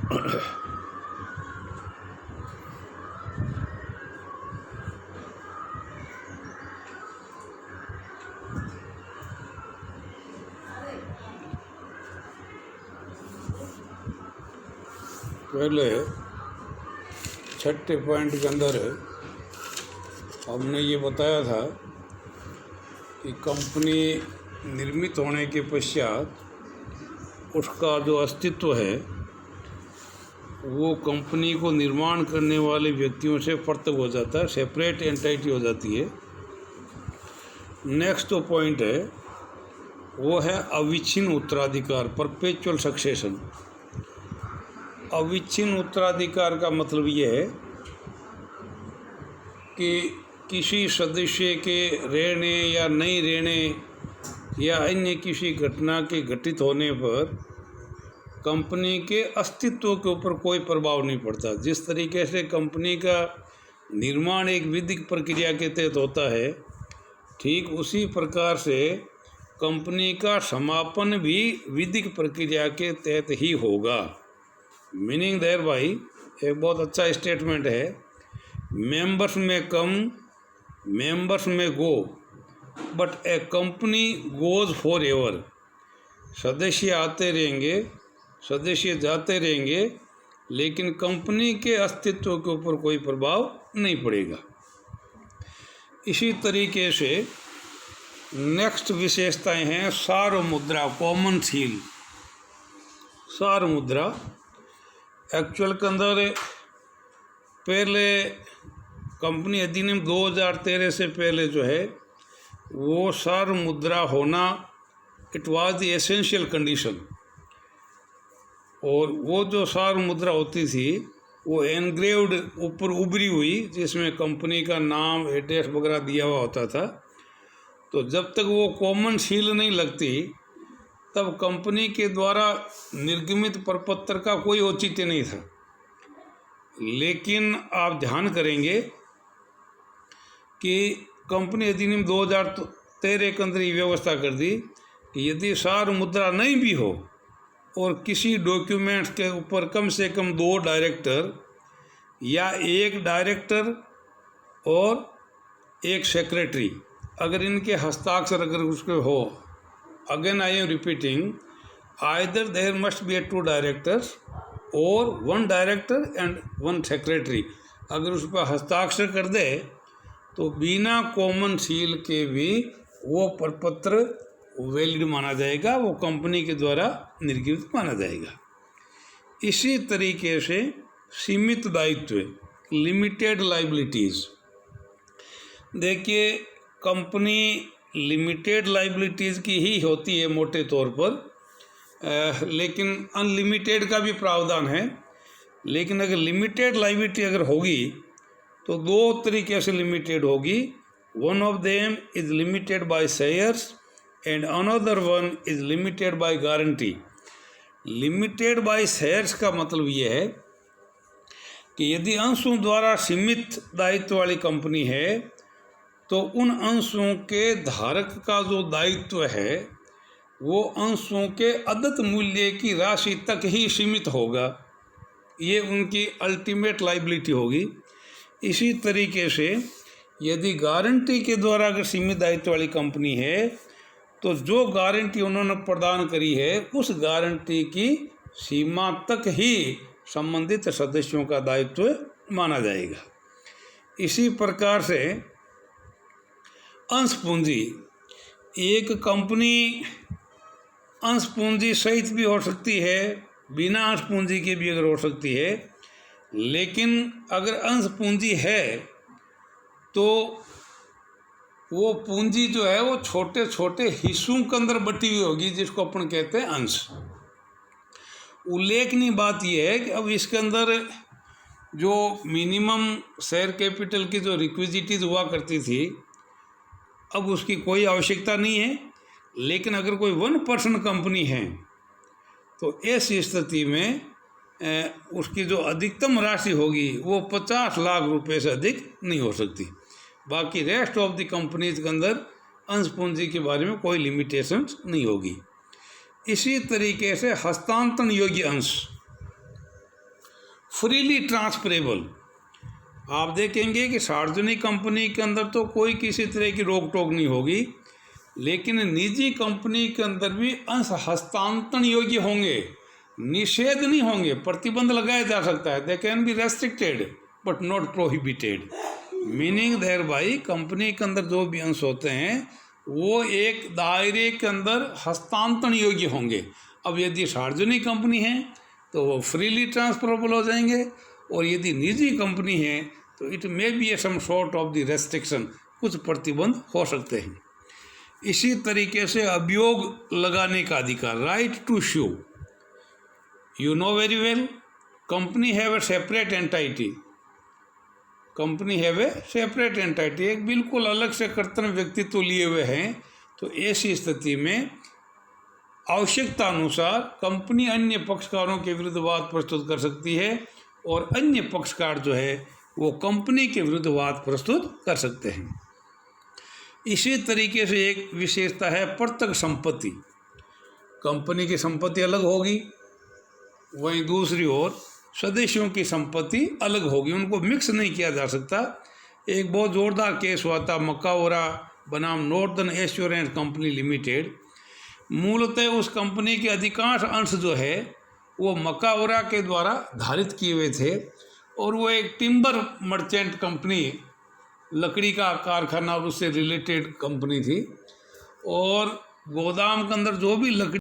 पहले छठे पॉइंट के अंदर हमने ये बताया था कि कंपनी निर्मित होने के पश्चात उसका जो अस्तित्व है वो कंपनी को निर्माण करने वाले व्यक्तियों से पृथक हो जाता है, सेपरेट एंटिटी हो जाती है। नेक्स्ट जो पॉइंट है वो है अविच्छिन्न उत्तराधिकार, परपेचुअल सक्सेशन। अविच्छिन्न उत्तराधिकार का मतलब ये है कि किसी सदस्य के रहने या नहीं रहने या अन्य किसी घटना के घटित होने पर कंपनी के अस्तित्व के ऊपर कोई प्रभाव नहीं पड़ता। जिस तरीके से कंपनी का निर्माण एक विधिक प्रक्रिया के तहत होता है, ठीक उसी प्रकार से कंपनी का समापन भी विधिक प्रक्रिया के तहत ही होगा। मीनिंग देयर बाई एक बहुत अच्छा स्टेटमेंट है, मेंबर्स में कम, मेंबर्स में go, but a company goes forever. सदस्य आते रहेंगे, सदस्य जाते रहेंगे, लेकिन कंपनी के अस्तित्व के ऊपर कोई प्रभाव नहीं पड़ेगा। इसी तरीके से नेक्स्ट विशेषताएं हैं सार्वमुद्रा, कॉमन सील। सार्वमुद्रा एक्चुअल के अंदर पहले कंपनी अधिनियम 2013 से पहले जो है वो सार्वमुद्रा होना it was the essential condition. और वो जो सार्वमुद्रा होती थी वो एनग्रेव्ड ऊपर उभरी हुई, जिसमें कंपनी का नाम, एड्रेस वगैरह दिया हुआ होता था। तो जब तक वो कॉमन सील नहीं लगती तब कंपनी के द्वारा निर्गमित प्रपत्र का कोई औचित्य नहीं था। लेकिन आप ध्यान करेंगे कि कंपनी अधिनियम 2013 के अंदर ये व्यवस्था कर दी कि यदि सार्वमुद्रा नहीं भी हो और किसी डॉक्यूमेंट्स के ऊपर कम से कम 2 डायरेक्टर या 1 डायरेक्टर और 1 सेक्रेटरी, अगर इनके हस्ताक्षर अगर उसके हो, again I am repeating, either there must be 2 directors और 1 डायरेक्टर एंड 1 सेक्रेटरी, अगर उस पर हस्ताक्षर कर दे तो बिना कॉमन सील के भी वो प्रपत्र वैलिड माना जाएगा, वो कंपनी के द्वारा निर्गमित माना जाएगा। इसी तरीके से सीमित दायित्व, लिमिटेड लाइबिलिटीज़, देखिए कंपनी लिमिटेड लाइबिलिटीज़ की ही होती है मोटे तौर पर, लेकिन अनलिमिटेड का भी प्रावधान है। लेकिन अगर लिमिटेड लाइबिलिटी अगर होगी तो 2 तरीके से लिमिटेड होगी। One of them is limited by shares and another one is limited by guarantee. Limited by shares का मतलब ये है कि यदि अंशों द्वारा सीमित दायित्व वाली कंपनी है तो उन अंशों के धारक का जो दायित्व है वो अंशों के अदद मूल्य की राशि तक ही सीमित होगा, ये उनकी अल्टीमेट लाइबिलिटी होगी। इसी तरीके से यदि गारंटी के द्वारा अगर सीमित दायित्व वाली कंपनी है तो जो गारंटी उन्होंने प्रदान करी है उस गारंटी की सीमा तक ही संबंधित सदस्यों का दायित्व माना जाएगा। इसी प्रकार से अंश पूंजी, एक कंपनी अंश पूंजी सहित भी हो सकती है, बिना अंश पूंजी के भी अगर हो सकती है, लेकिन अगर अंश पूंजी है तो वो पूंजी जो है वो छोटे छोटे हिस्सों के अंदर बटी हुई होगी, जिसको अपन कहते हैं अंश। उल्लेखनीय बात यह है कि अब इसके अंदर जो मिनिमम शेयर कैपिटल की जो रिक्विजिटीज हुआ करती थी अब उसकी कोई आवश्यकता नहीं है। लेकिन अगर कोई 1% कंपनी है तो ऐसी स्थिति में उसकी जो अधिकतम राशि होगी वो 50 लाख रुपए से अधिक नहीं हो सकती। बाकी रेस्ट ऑफ द कंपनीज के अंदर अंश पूंजी के बारे में कोई लिमिटेशंस नहीं होगी। इसी तरीके से हस्तांतरण योग्य अंश, फ्रीली ट्रांसफरेबल। आप देखेंगे कि सार्वजनिक कंपनी के अंदर तो कोई किसी तरह की रोक टोक नहीं होगी, लेकिन निजी कंपनी के अंदर भी अंश हस्तांतरण योग्य होंगे, निषेध नहीं होंगे, प्रतिबंध लगाया जा सकता है। They can be restricted but not prohibited, meaning thereby company के अंदर जो भी अंश होते हैं वो एक दायरे के अंदर हस्तांतरण योग्य होंगे। अब यदि सार्वजनिक कंपनी है तो वो फ्रीली ट्रांसफरेबल हो जाएंगे, और यदि निजी कंपनी है तो it may be some sort of the restriction, कुछ प्रतिबंध हो सकते हैं। इसी तरीके से अभियोग लगाने का अधिकार, right to sue, you know very well, company have a separate entity, company have a separate entity, एक बिल्कुल अलग से कर्तव्य व्यक्तित्व लिए हुए हैं। तो ऐसी स्थिति में आवश्यकता अनुसार कंपनी अन्य पक्षकारों के विरुद्ध वाद प्रस्तुत कर सकती है, और अन्य पक्षकार जो है वो कंपनी के विरुद्ध वाद प्रस्तुत कर सकते हैं। इसी तरीके से एक विशेषता है प्रत्यक्ष संपत्ति, कंपनी की संपत्ति अलग होगी, वहीं दूसरी ओर सदस्यों की संपत्ति अलग होगी, उनको मिक्स नहीं किया जा सकता। एक बहुत ज़ोरदार केस हुआ था मकाओरा बनाम नॉर्दर्न एश्योरेंस कंपनी लिमिटेड। मूलतः उस कंपनी के अधिकांश अंश जो है वो मकाओरा के द्वारा धारित किए हुए थे, और वो एक टिम्बर मर्चेंट कंपनी, लकड़ी का कारखाना और उससे रिलेटेड कंपनी थी, और गोदाम के अंदर जो भी लकड़ी